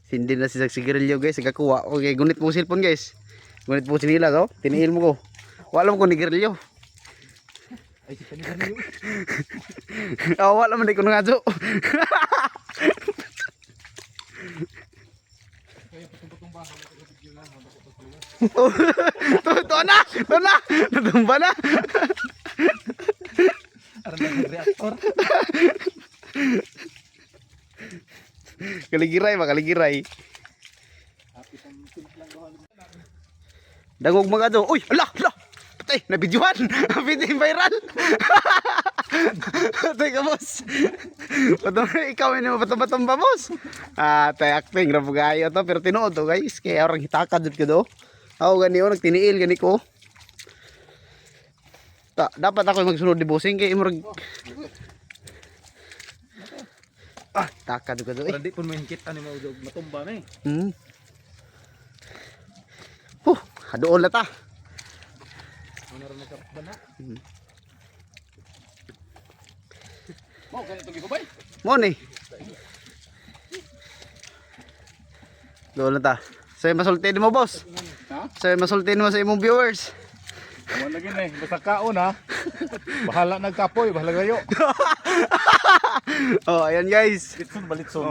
Hindi na si sigarilyo guys, nagkakuha. Okay, gunit mo cellphone guys. Gunit mo sinila ko, tiniil mo ko. Wala mo ko nigarilyo. Ay, si panigarilyo. Wala man di ko nga jo. Tuto na! Tuto na! Natumba na! Aram na reaktor. Kaligiray ba? Kaligiray. Dagog mga jo. Uy! Ala! Ala! Patay! Nabidyohan! Video viral! Teka boss! Ikaw yun yung bato-batong ba boss? Tay acting. Rabugayo to. Pero tinuod to guys. Kaya orang hitakad dito do. Ako gani o. Nagtiniil gani ko. Dapat ako magsunod di bossing. Kaya imurag... takad ko do eh. Parang di po mahingkit. Ano mo matumba na eh. Hadoon na ta. Ano rin nagkapda na? Mo, ganito gibabay? Mo ni. Doon na ta. Sa'yo masultin mo boss. Ha? Sa'yo masultin mo sa imong viewers. Wala lagi na eh. Basta kaon ha. Bahala nagkapoy. Bahala gayo. Oh, ayan guys. Balitson, balitson.